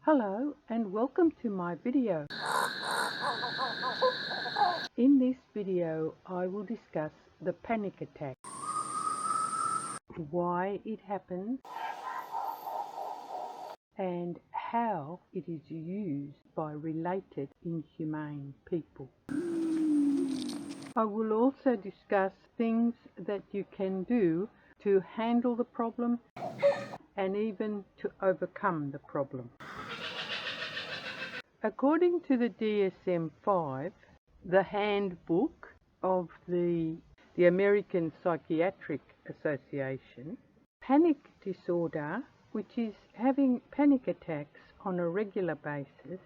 Hello and welcome to my video. In this video I will discuss the panic attack, why it happens and how it is used by related inhumane people. I will also discuss things that you can do to handle the problem and even to overcome the problem. According to the DSM-5, the handbook of the American Psychiatric Association, panic disorder, which is having panic attacks on a regular basis,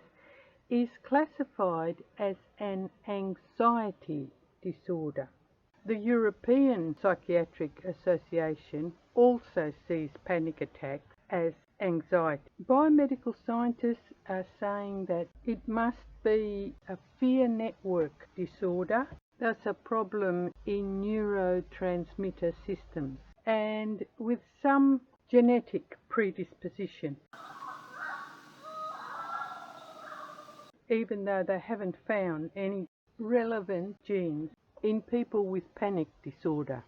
is classified as an anxiety disorder. The European Psychiatric Association also sees panic attacks as anxiety. Biomedical scientists are saying that it must be a fear network disorder, thus a problem in neurotransmitter systems, and with some genetic predisposition, even though they haven't found any relevant genes in people with panic disorder.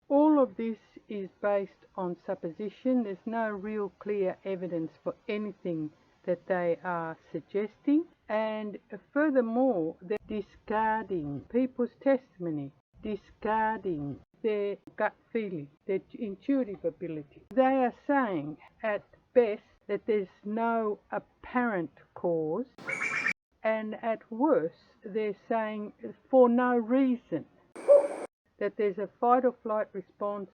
All of this is based on supposition. There's no real clear evidence for anything that they are suggesting, and furthermore they're discarding people's testimony, discarding their gut feeling, their intuitive ability. They are saying at best that there's no apparent cause, and at worst they're saying for no reason, that there's a fight or flight response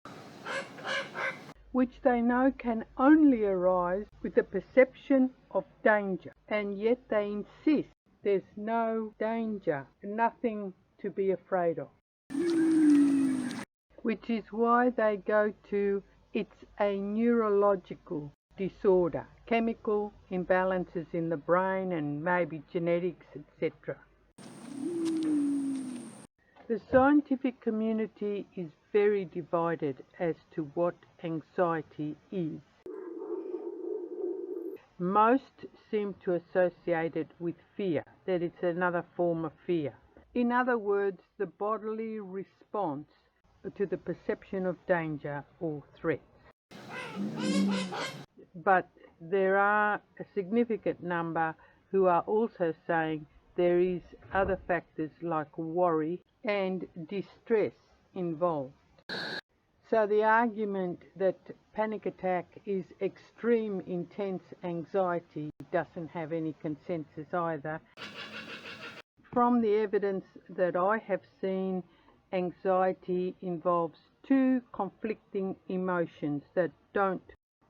which they know can only arise with the perception of danger, and yet they insist there's no danger, nothing to be afraid of, which is why they go to it's a neurological disorder, chemical imbalances in the brain and maybe genetics, etc. The scientific community is very divided as to what anxiety is. Most seem to associate it with fear, that it's another form of fear. In other words, the bodily response to the perception of danger or threats. But there are a significant number who are also saying there is other factors like worry and distress involved. So the argument that panic attack is extreme intense anxiety doesn't have any consensus either. From the evidence that I have seen, anxiety involves two conflicting emotions that don't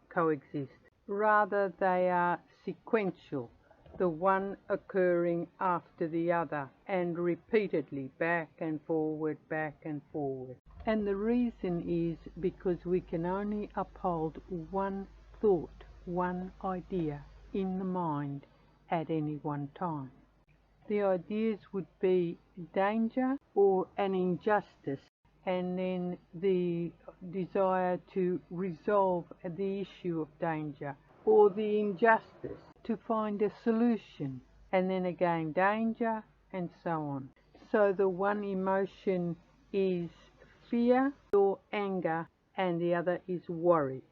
coexist. Rather, they are sequential, the one occurring after the other and repeatedly, back and forward, back and forward. And the reason is because we can only uphold one thought, one idea in the mind at any one time. The ideas would be danger or an injustice, and then the desire to resolve the issue of danger, or the injustice to find a solution, and then again danger, and so on. So the one emotion is fear or anger, and the other is worry.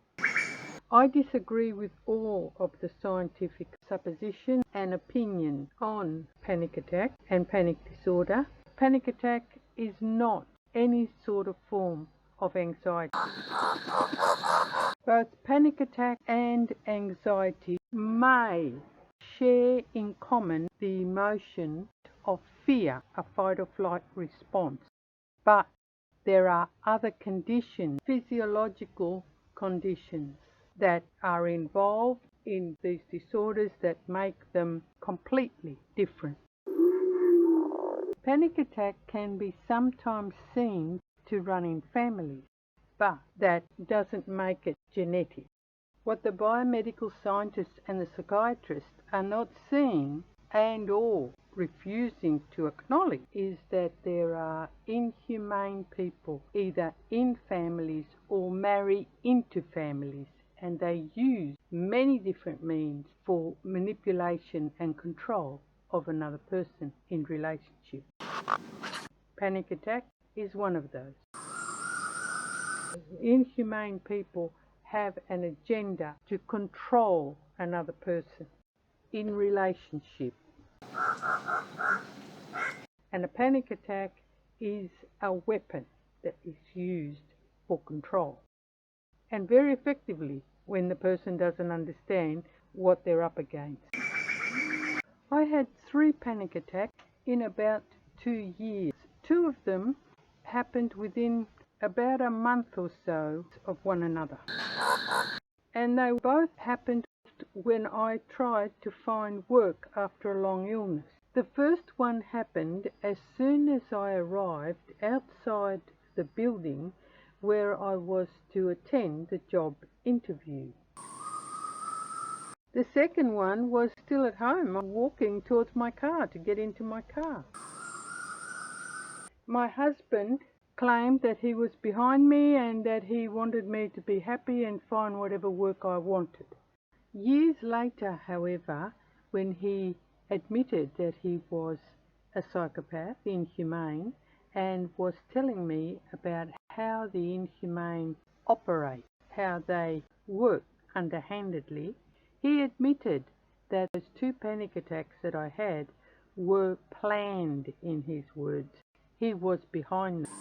I disagree with all of the scientific supposition and opinion on panic attack and panic disorder. Panic attack is not any sort of form of anxiety. Both panic attack and anxiety may share in common the emotion of fear, a fight or flight response, but there are other conditions, physiological conditions, that are involved in these disorders that make them completely different. Panic attack can be sometimes seen to run in families, but that doesn't make it genetic. What the biomedical scientists and the psychiatrists are not seeing and or refusing to acknowledge is that there are inhumane people either in families or marry into families and they use many different means for manipulation and control of another person in relationship. Panic attack is one of those. Inhumane people have an agenda to control another person in relationship. And a panic attack is a weapon that is used for control, and very effectively when the person doesn't understand what they're up against. I had 3 panic attacks in about 2 years. 2 of them happened within about a month or so of one another. And they both happened when I tried to find work after a long illness. The first one happened as soon as I arrived outside the building where I was to attend the job interview. The second one was still at home, walking towards my car to get into my car. My husband claimed that he was behind me and that he wanted me to be happy and find whatever work I wanted. Years later, however, when he admitted that he was a psychopath, inhumane, and was telling me about how the inhumane operate, how they work underhandedly, he admitted that those 2 panic attacks that I had were planned, in his words. He was behind them.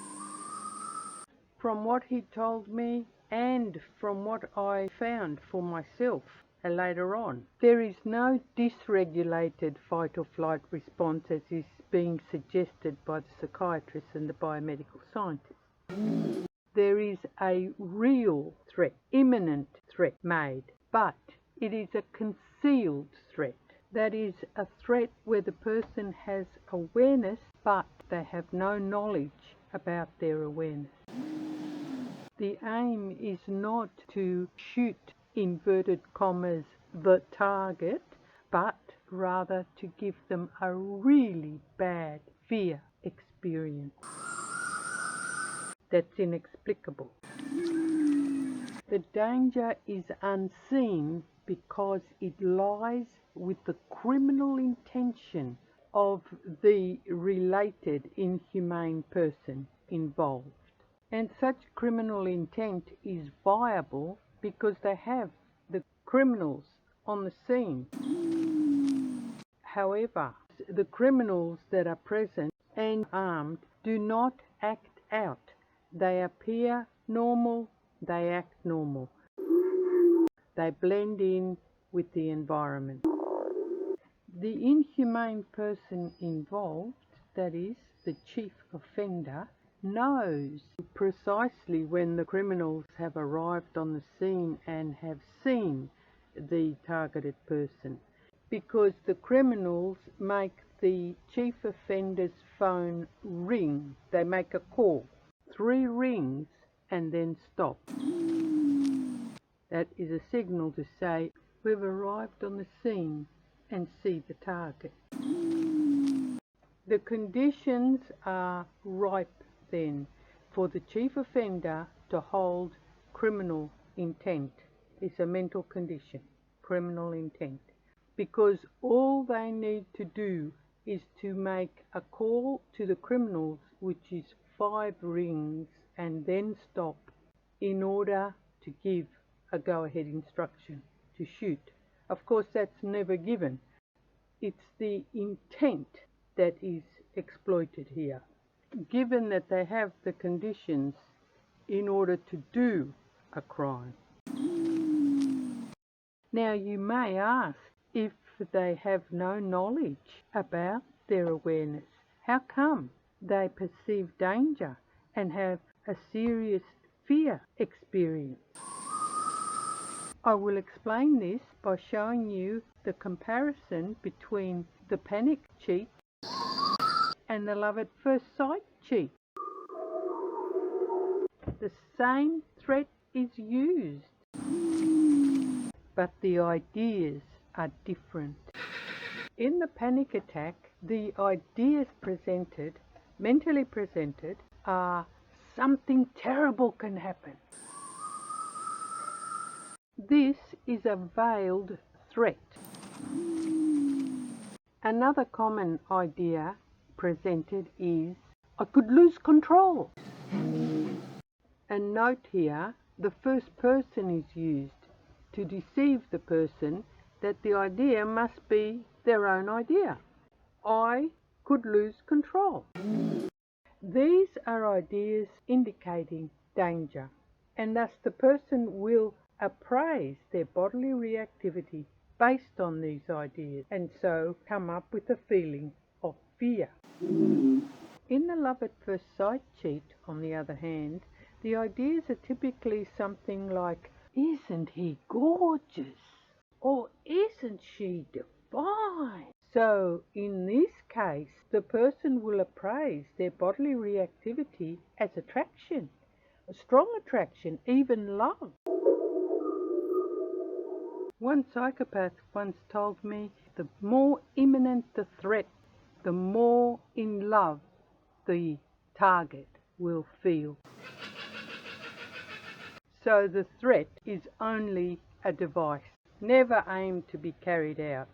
From what he told me and from what I found for myself later on, there is no dysregulated fight or flight response as is being suggested by the psychiatrists and the biomedical scientists. There is a real threat, imminent threat made, but it is a concealed threat. That is a threat where the person has awareness, but they have no knowledge about their awareness. The aim is not to shoot, inverted commas, the target, but rather to give them a really bad fear experience that's inexplicable. The danger is unseen because it lies with the criminal intention of the related inhumane person involved. And such criminal intent is viable because they have the criminals on the scene. However, the criminals that are present and armed do not act out. They appear normal, they act normal. They blend in with the environment. The inhumane person involved, that is, the chief offender, knows precisely when the criminals have arrived on the scene and have seen the targeted person, because the criminals make the chief offender's phone ring. They make a call, 3 rings, and then stop. That is a signal to say, we've arrived on the scene and see the target. The conditions are ripe then for the chief offender to hold criminal intent. It's a mental condition, criminal intent, because all they need to do is to make a call to the criminals, which is 5 rings, and then stop in order to give a go-ahead instruction to shoot. Of course, that's never given. It's the intent that is exploited here, given that they have the conditions in order to do a crime. Now, you may ask, if they have no knowledge about their awareness, how come they perceive danger and have a serious fear experience? I will explain this by showing you the comparison between the panic cheat and the love at first sight cheat. The same threat is used, but the ideas are different. In the panic attack, the ideas presented, mentally presented, are something terrible can happen. This is a veiled threat. Another common idea presented is, I could lose control. And note here, the first person is used to deceive the person that the idea must be their own idea. I could lose control. These are ideas indicating danger, and thus the person will appraise their bodily reactivity based on these ideas, and so come up with a feeling of fear. In the love at first sight cheat, on the other hand, the ideas are typically something like, isn't he gorgeous? Or isn't she divine? So in this case, the person will appraise their bodily reactivity as attraction, a strong attraction, even love. One psychopath once told me, the more imminent the threat, the more in love the target will feel. So the threat is only a device, never aimed to be carried out.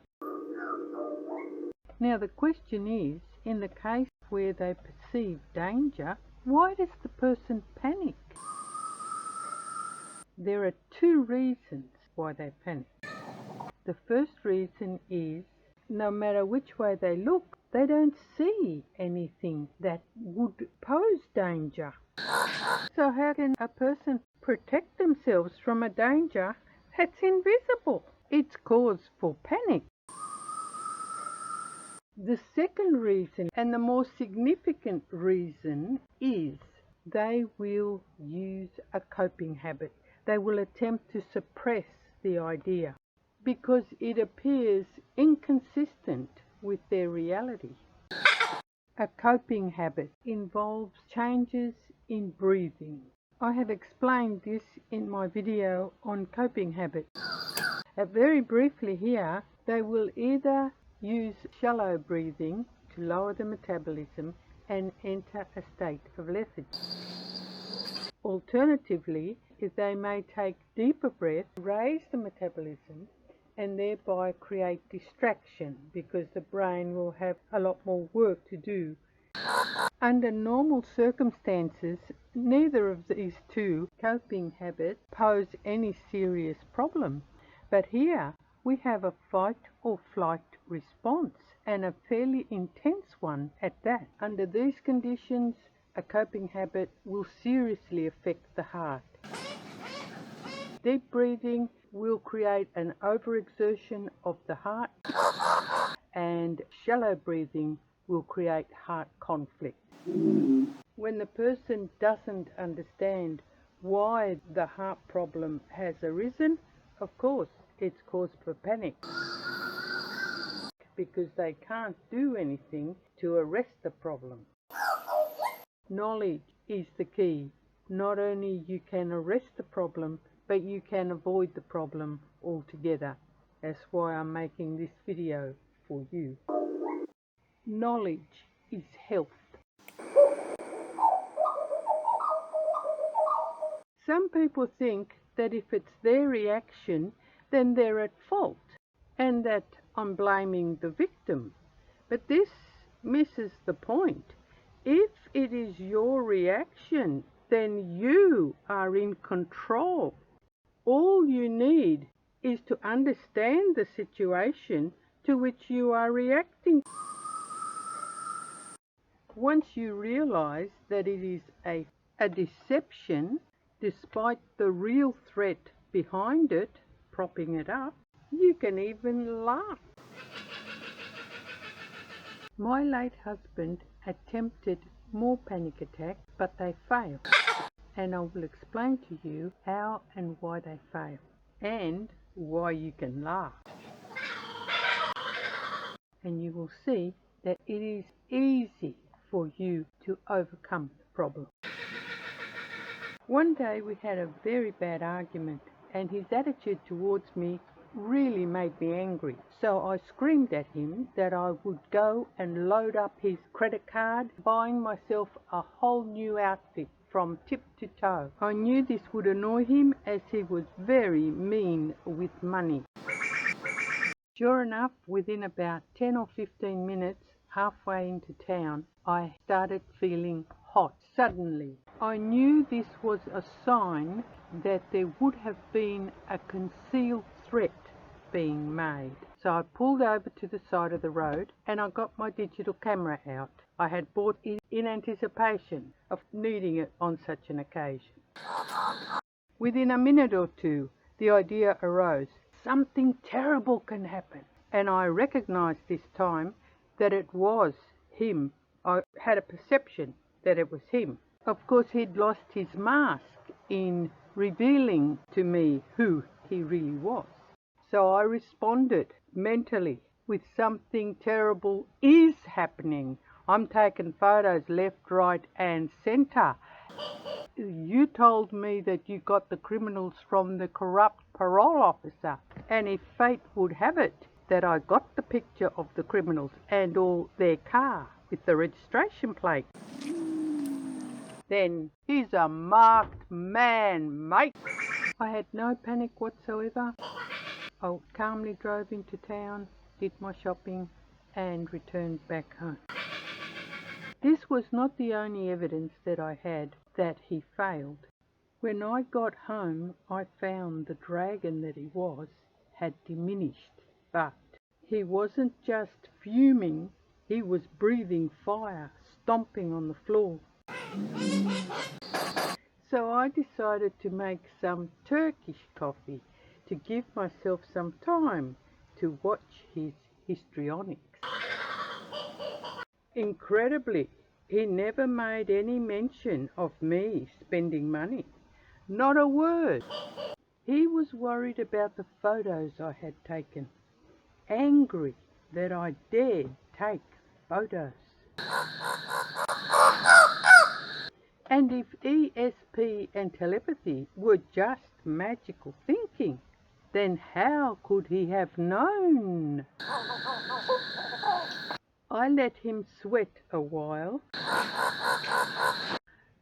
Now the question is, in the case where they perceive danger, why does the person panic? There are two reasons why they panic. The first reason is, no matter which way they look, they don't see anything that would pose danger. So how can a person protect themselves from a danger that's invisible? It's cause for panic. The second reason, and the more significant reason, is they will use a coping habit. They will attempt to suppress the idea because it appears inconsistent with their reality. A coping habit involves changes in breathing. I have explained this in my video on coping habits. Very briefly here, they will either use shallow breathing to lower the metabolism and enter a state of lethargy. Alternatively, they may take deeper breaths, raise the metabolism, and thereby create distraction because the brain will have a lot more work to do. Under normal circumstances, neither of these two coping habits pose any serious problem. But here we have a fight or flight response, and a fairly intense one at that. Under these conditions, a coping habit will seriously affect the heart. Deep breathing will create an overexertion of the heart, and shallow breathing will create heart conflict. When the person doesn't understand why the heart problem has arisen, of course, it's cause for panic because they can't do anything to arrest the problem. Knowledge is the key. Not only you can arrest the problem, but you can avoid the problem altogether. That's why I'm making this video for you. Knowledge is health. Some people think that if it's their reaction, then they're at fault, and that I'm blaming the victim. But this misses the point. If it is your reaction, then you are in control. All you need is to understand the situation to which you are reacting. Once you realize that it is a deception, despite the real threat behind it, propping it up, you can even laugh. My late husband attempted more panic attacks, but they failed. And I will explain to you how and why they fail, and why you can laugh. And you will see that it is easy for you to overcome the problem. One day we had a very bad argument, and his attitude towards me really made me angry. So I screamed at him that I would go and load up his credit card, buying myself a whole new outfit from tip to toe. I knew this would annoy him as he was very mean with money. Sure enough, within about 10 or 15 minutes, halfway into town, I started feeling hot. Suddenly, I knew this was a sign that there would have been a concealed threat being made. So I pulled over to the side of the road and I got my digital camera out. I had bought it in anticipation of needing it on such an occasion. Within a minute or two, the idea arose, something terrible can happen. And I recognized this time that it was him. I had a perception that it was him. Of course, he'd lost his mask in revealing to me who he really was. So I responded mentally with something terrible is happening. I'm taking photos left, right and center. You told me that you got the criminals from the corrupt parole officer, and if fate would have it that I got the picture of the criminals and all their car with the registration plate, then he's a marked man, mate. I had no panic whatsoever. I calmly drove into town, did my shopping and returned back home. This was not the only evidence that I had that he failed. When I got home, I found the dragon that he was had diminished, but he wasn't just fuming, he was breathing fire, stomping on the floor. So I decided to make some Turkish coffee to give myself some time to watch his histrionics. Incredibly, he never made any mention of me spending money. Not a word. He was worried about the photos I had taken, angry that I dared take photos. And if ESP and telepathy were just magical thinking, then how could he have known? I let him sweat a while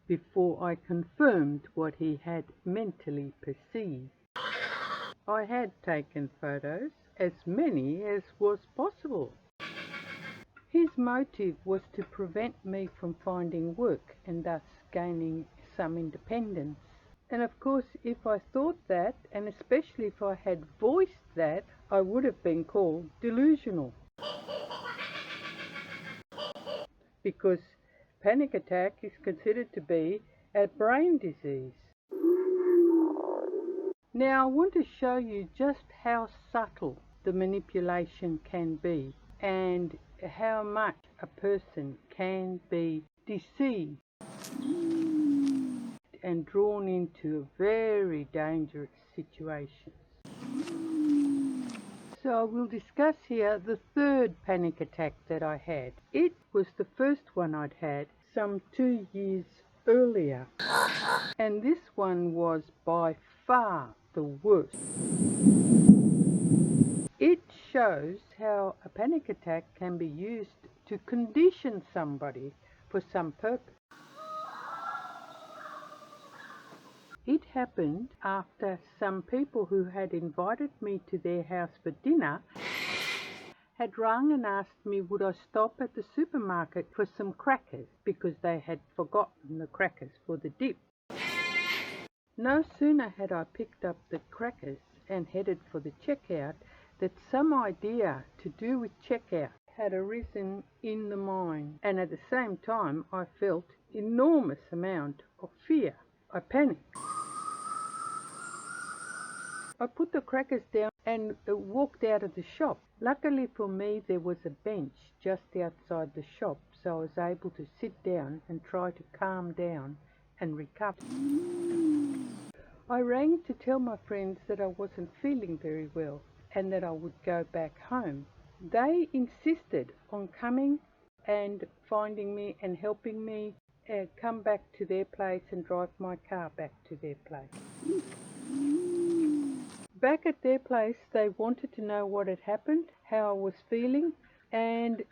before I confirmed what he had mentally perceived. I had taken photos, as many as was possible. His motive was to prevent me from finding work and thus gaining some independence. And of course, if I thought that, and especially if I had voiced that, I would have been called delusional. Because panic attack is considered to be a brain disease. Now I want to show you just how subtle the manipulation can be and how much a person can be deceived and drawn into very dangerous situations. So I will discuss here the third panic attack that I had. It was the first one I'd had some 2 years earlier, and this one was by far the worst. It shows how a panic attack can be used to condition somebody for some purpose. It happened after some people who had invited me to their house for dinner had rung and asked me would I stop at the supermarket for some crackers because they had forgotten the crackers for the dip. No sooner had I picked up the crackers and headed for the checkout that some idea to do with checkout had arisen in the mind, and at the same time I felt enormous amount of fear. I panicked. I put the crackers down and walked out of the shop. Luckily for me, there was a bench just outside the shop, so I was able to sit down and try to calm down and recover. I rang to tell my friends that I wasn't feeling very well and that I would go back home. They insisted on coming and finding me and helping me come back to their place and drive my car back to their place. Back at their place, they wanted to know what had happened, how I was feeling, and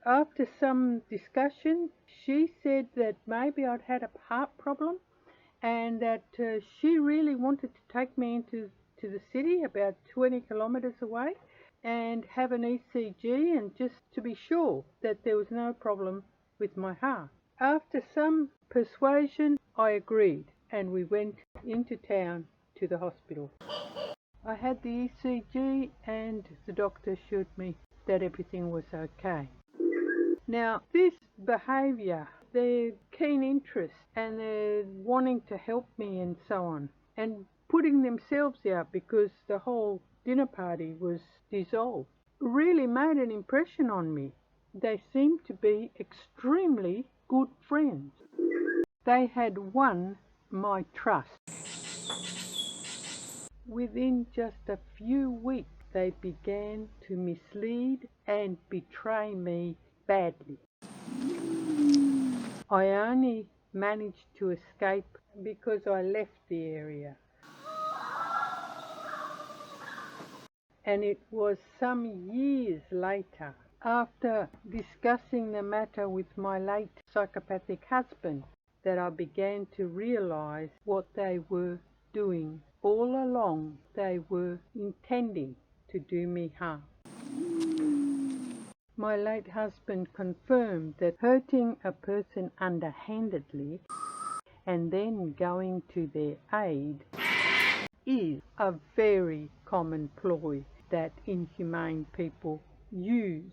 after some discussion, she said that maybe I'd had a heart problem and that she really wanted to take me into the city about 20 kilometres away and have an ECG and just to be sure that there was no problem with my heart. After some persuasion, I agreed and we went into town to the hospital. I had the ECG and the doctor assured me that everything was okay. Now, this behaviour, their keen interest and their wanting to help me and so on, and putting themselves out because the whole dinner party was dissolved, really made an impression on me. They seemed to be extremely good friends. They had won my trust. Within just a few weeks, they began to mislead and betray me badly. I only managed to escape because I left the area. And it was some years later, after discussing the matter with my late psychopathic husband, that I began to realize what they were doing. All along, they were intending to do me harm. My late husband confirmed that hurting a person underhandedly and then going to their aid is a very common ploy that inhumane people use.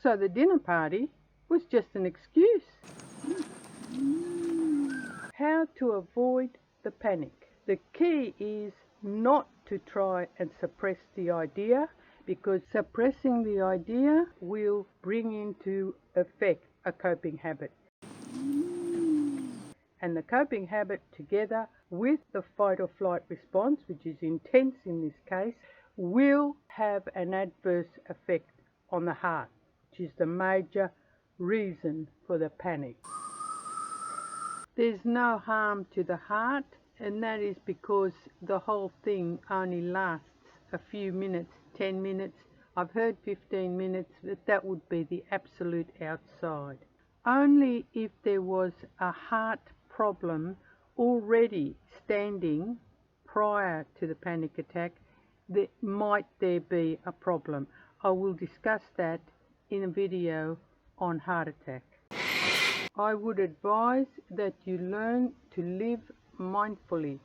So the dinner party was just an excuse. How to avoid the panic. The key is not to try and suppress the idea, because suppressing the idea will bring into effect a coping habit. And the coping habit, together with the fight or flight response, which is intense in this case, will have an adverse effect on the heart, which is the major reason for the panic. There's no harm to the heart, and that is because the whole thing only lasts a few minutes, 10 minutes. I've heard 15 minutes, but that would be the absolute outside. Only if there was a heart problem already standing prior to the panic attack, might there be a problem. I will discuss that in a video on heart attack. I would advise that you learn to live mindfully.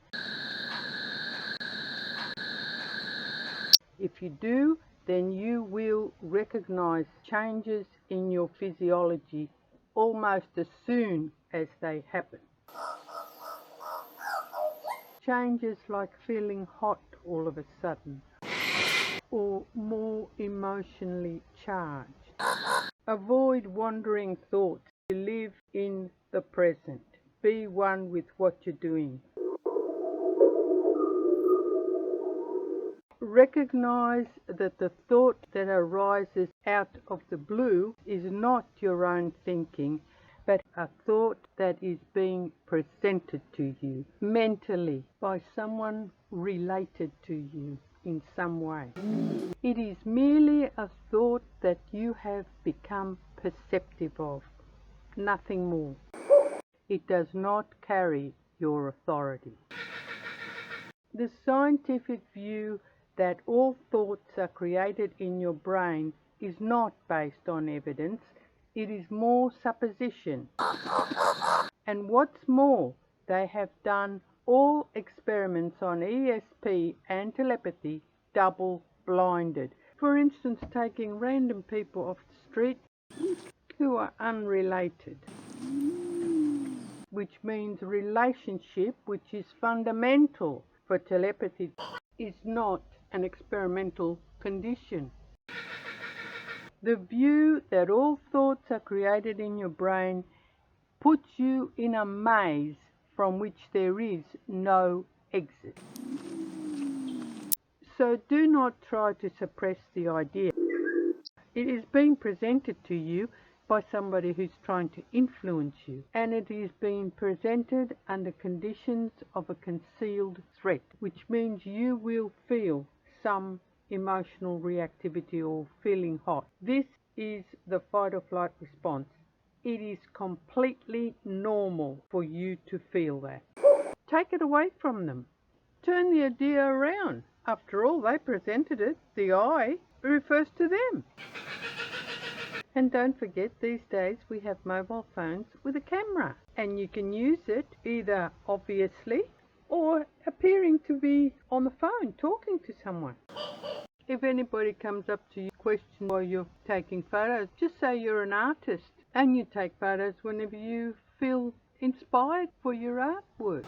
If you do, then you will recognize changes in your physiology almost as soon as they happen. Changes like feeling hot all of a sudden, or more emotionally charged. Avoid wandering thoughts. Live in the present. Be one with what you're doing. Recognize that the thought that arises out of the blue is not your own thinking, but a thought that is being presented to you mentally by someone related to you in some way. It is merely a thought that you have become perceptive of, nothing more. It does not carry your authority. The scientific view that all thoughts are created in your brain is not based on evidence, it is more supposition. And what's more, they have done all experiments on ESP and telepathy double-blinded. For instance, taking random people off the street who are unrelated, which means relationship, which is fundamental for telepathy, is not an experimental condition. The view that all thoughts are created in your brain puts you in a maze from which there is no exit. So do not try to suppress the idea. It is being presented to you by somebody who's trying to influence you, and it is being presented under conditions of a concealed threat, which means you will feel some emotional reactivity or feeling hot. This is the fight or flight response. It is completely normal for you to feel that. Take it away from them. Turn the idea around. After all, they presented it. The I refers to them. And don't forget, these days we have mobile phones with a camera, and you can use it either obviously or appearing to be on the phone talking to someone. If anybody comes up to you, question while you're taking photos, just say you're an artist and you take photos whenever you feel inspired for your artwork.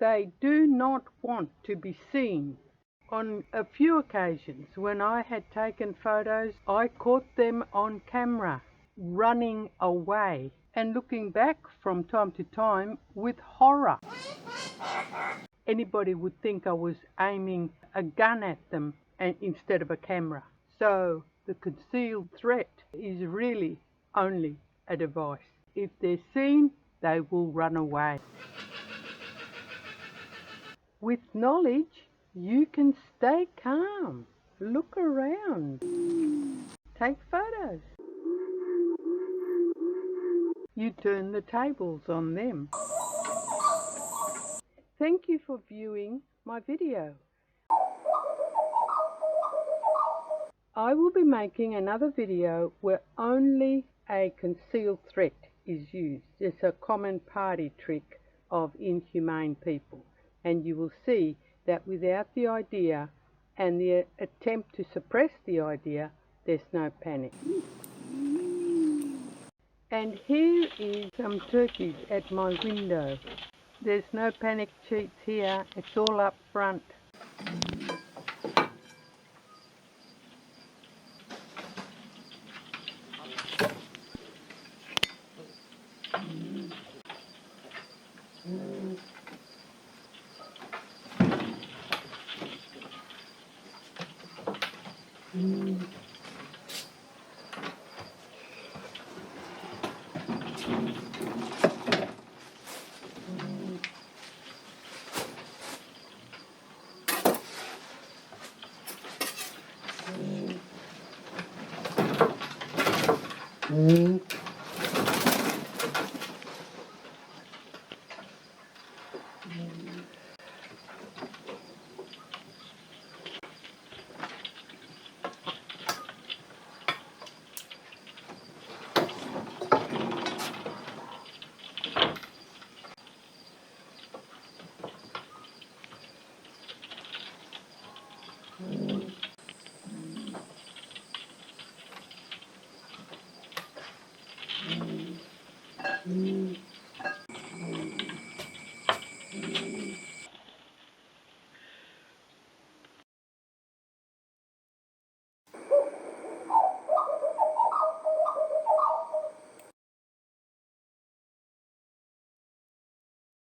They do not want to be seen. On a few occasions when I had taken photos, I caught them on camera, running away and looking back from time to time with horror. Anybody would think I was aiming a gun at them instead of a camera. So the concealed threat is really only a device. If they're seen, they will run away. With knowledge, you can stay calm. Look around. Take photos. You turn the tables on them. Thank you for viewing my video. I will be making another video where only a concealed threat is used. It's a common party trick of inhumane people. And you will see that without the idea and the attempt to suppress the idea, there's no panic. And here is some turkeys at my window. There's no panic sheets here, it's all up front.